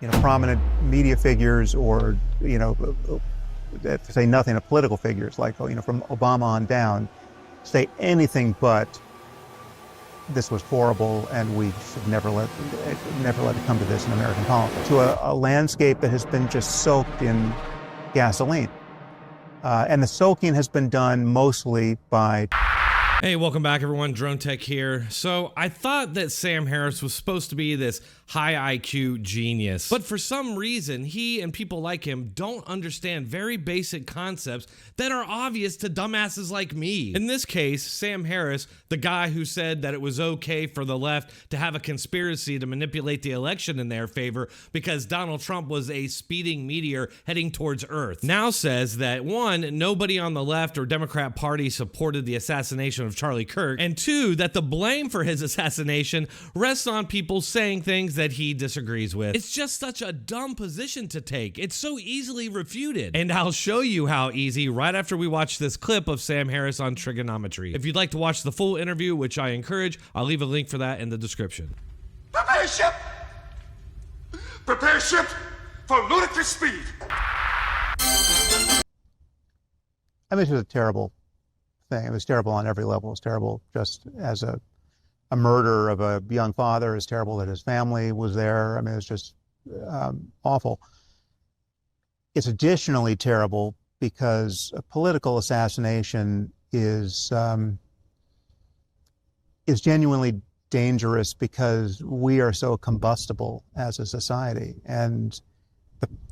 prominent media figures, or to say nothing of political figures, like from Obama on down, say anything but this was horrible and we should never let it come to this in American politics. To a landscape that has been just soaked in gasoline. And the soaking has been done mostly by... Hey, welcome back everyone, Dronetek here. So I thought that Sam Harris was supposed to be this high IQ genius, but for some reason he and people like him don't understand very basic concepts that are obvious to dumbasses like me. In this case, Sam Harris, the guy who said that it was okay for the left to have a conspiracy to manipulate the election in their favor because Donald Trump was a speeding meteor heading towards Earth, now says that one, nobody on the left or Democrat Party supported the assassination of Charlie Kirk, and two, that the blame for his assassination rests on people saying things that he disagrees with. It's just such a dumb position to take. It's so easily refuted. And I'll show you how easy right after we watch this clip of Sam Harris on Triggernometry. If you'd like to watch the full interview, which I encourage, I'll leave a link for that in the description. Prepare ship! Prepare ship for ludicrous speed! I mean, this was a terrible thing. It was terrible on every level. It was terrible just as a murder of a young father. It's terrible that his family was there. I mean, it's just awful. It's additionally terrible because a political assassination is genuinely dangerous because we are so combustible as a society. And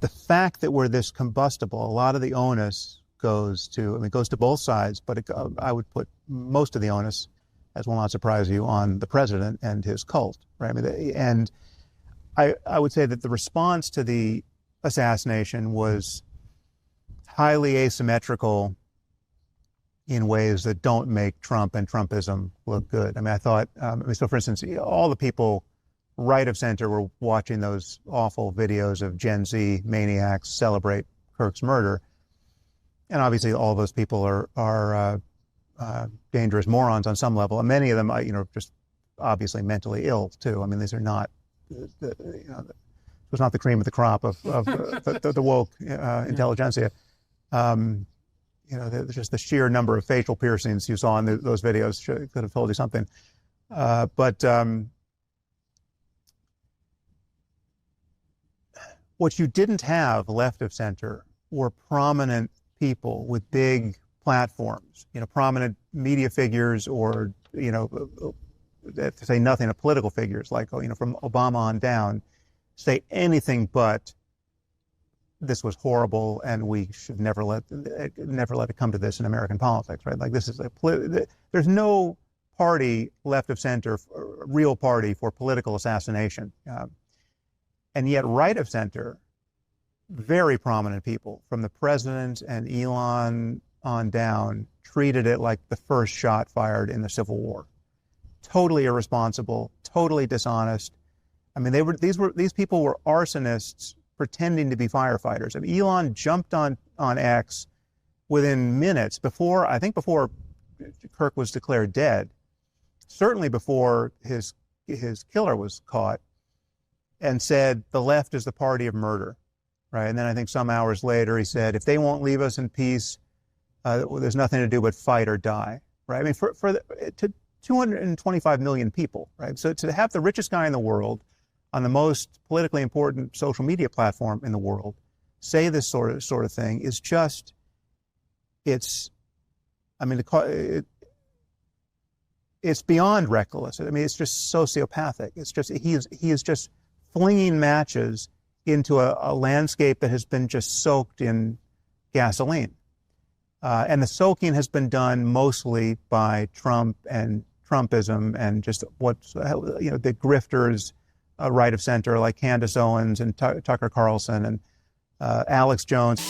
the fact that we're this combustible, a lot of the onus goes to, it goes to both sides, but I would put most of the onus, as will not surprise you, on the president and his cult, right? And I would say that the response to the assassination was highly asymmetrical in ways that don't make Trump and Trumpism look good. I mean, I thought, so for instance, all the people right of center were watching those awful videos of Gen Z maniacs celebrate Kirk's murder. And obviously all those people are dangerous morons on some level, and many of them, just obviously mentally ill too. I mean, these are not, it was not the cream of the crop of the woke intelligentsia. Just the sheer number of facial piercings you saw in those videos could have told you something. But what you didn't have left of center were prominent people with big platforms, prominent media figures, or, to say nothing of political figures, like, from Obama on down, say anything but this was horrible and we should never let it come to this in American politics, right? Like, this is there's no party left of center, real party for political assassination. And yet right of center, very prominent people, from the president and Elon on down, treated it like the first shot fired in the Civil War. Totally irresponsible, totally dishonest. I mean, these people were arsonists pretending to be firefighters. I mean, Elon jumped on X within minutes before Kirk was declared dead, certainly before his killer was caught, and said the left is the party of murder. Right, and then I think some hours later he said, if they won't leave us in peace, there's nothing to do but fight or die. Right, I mean, to 225 million people, right? So to have the richest guy in the world on the most politically important social media platform in the world say this sort of thing is just, it's beyond reckless. I mean, it's just sociopathic. It's just he is just flinging matches into a landscape that has been just soaked in gasoline. And the soaking has been done mostly by Trump and Trumpism and just the grifters right of center, like Candace Owens and Tucker Carlson and Alex Jones.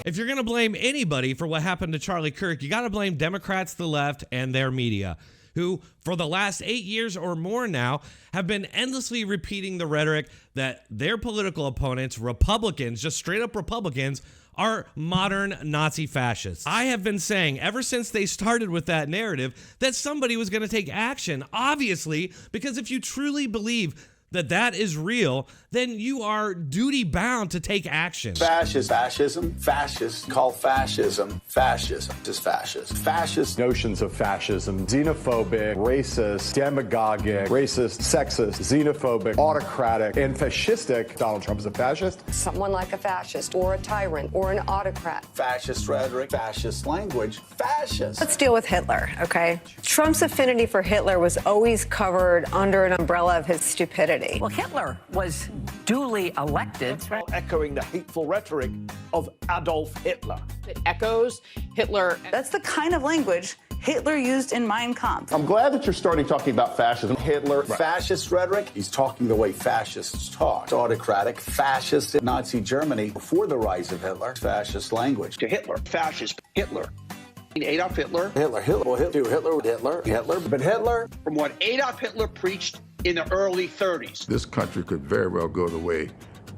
If you're going to blame anybody for what happened to Charlie Kirk, you got to blame Democrats, the left, and their media, who for the last 8 years or more now have been endlessly repeating the rhetoric that their political opponents, Republicans, just straight up Republicans, are modern Nazi fascists. I have been saying ever since they started with that narrative that somebody was going to take action, obviously, because if you truly believe that that is real, then you are duty bound to take action. Fascism, fascist, call fascism is fascist. Fascist notions of fascism, xenophobic, racist, demagogic, racist, sexist, xenophobic, autocratic, and fascistic. Donald Trump is a fascist. Someone like a fascist or a tyrant or an autocrat. Fascist rhetoric, fascist language, fascist. Let's deal with Hitler, okay? Trump's affinity for Hitler was always covered under an umbrella of his stupidity. Well, Hitler was duly elected. That's right. Echoing the hateful rhetoric of Adolf Hitler. It echoes Hitler. That's the kind of language Hitler used in Mein Kampf. I'm glad that you're starting talking about fascism. Hitler, fascist rhetoric. He's talking the way fascists talk. It's autocratic, fascist in Nazi Germany before the rise of Hitler. Fascist language. To Hitler, fascist Hitler. Adolf Hitler. Hitler. But Hitler. From what Adolf Hitler preached in the early 30s. This country could very well go the way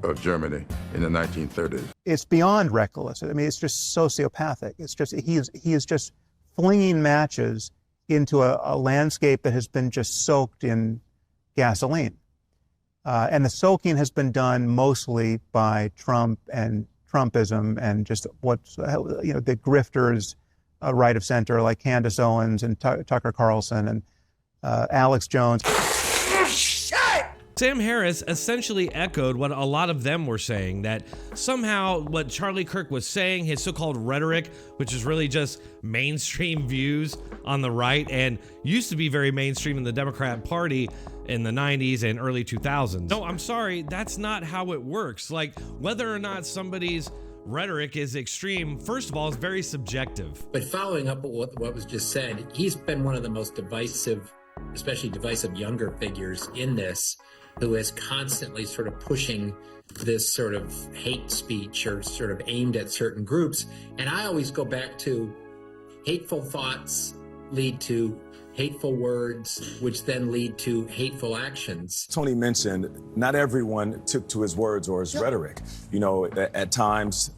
of Germany in the 1930s. It's beyond reckless. I mean, it's just sociopathic. It's just, he is just flinging matches into a landscape that has been just soaked in gasoline. And the soaking has been done mostly by Trump and Trumpism and just what's, the grifters right of center like Candace Owens and Tucker Carlson and Alex Jones. Sam Harris essentially echoed what a lot of them were saying, that somehow what Charlie Kirk was saying, his so-called rhetoric, which is really just mainstream views on the right and used to be very mainstream in the Democrat Party in the 90s and early 2000s. No, I'm sorry, that's not how it works. Like, whether or not somebody's rhetoric is extreme, first of all, is very subjective. But following up what was just said, he's been one of the most divisive, especially divisive younger figures in this, who is constantly sort of pushing this sort of hate speech or sort of aimed at certain groups. And I always go back to hateful thoughts lead to hateful words, which then lead to hateful actions. Tony mentioned not everyone took to his words or his rhetoric. You know, at times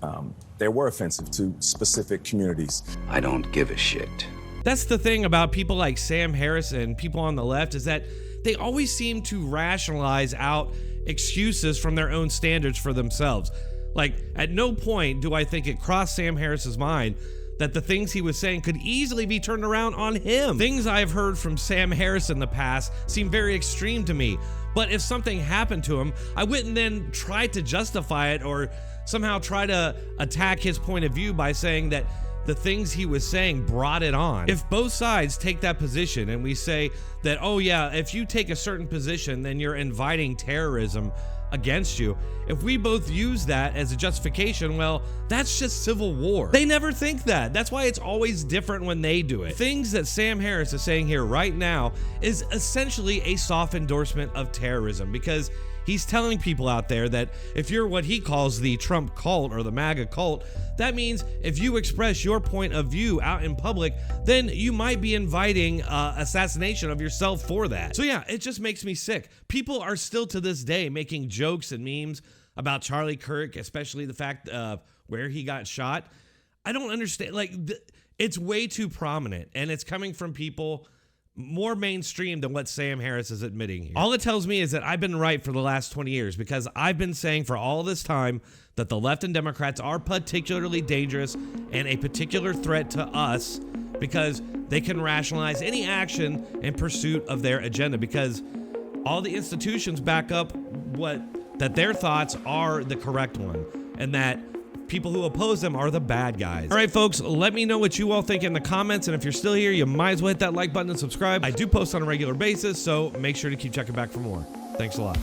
they were offensive to specific communities. I don't give a shit. That's the thing about people like Sam Harris and people on the left, is that they always seem to rationalize out excuses from their own standards for themselves. Like, at no point do I think it crossed Sam Harris's mind that the things he was saying could easily be turned around on him. Things I've heard from Sam Harris in the past seem very extreme to me, but if something happened to him, I wouldn't then try to justify it or somehow try to attack his point of view by saying that the things he was saying brought it on. If both sides take that position and we say that, oh yeah, if you take a certain position, then you're inviting terrorism against you. If we both use that as a justification, well, that's just civil war. They never think that. That's why it's always different when they do it. Things that Sam Harris is saying here right now is essentially a soft endorsement of terrorism, because he's telling people out there that if you're what he calls the Trump cult or the MAGA cult, that means if you express your point of view out in public, then you might be inviting assassination of yourself for that. So yeah, it just makes me sick. People are still to this day making jokes and memes about Charlie Kirk, especially the fact of where he got shot. I don't understand. Like, it's way too prominent, and it's coming from people more mainstream than what Sam Harris is admitting here. All it tells me is that I've been right for the last 20 years, because I've been saying for all this time that the left and Democrats are particularly dangerous and a particular threat to us, because they can rationalize any action in pursuit of their agenda, because all the institutions back up that their thoughts are the correct one, and that people who oppose them are the bad guys. All right, folks, let me know what you all think in the comments. And if you're still here, you might as well hit that like button and subscribe. I do post on a regular basis, so make sure to keep checking back for more. Thanks a lot.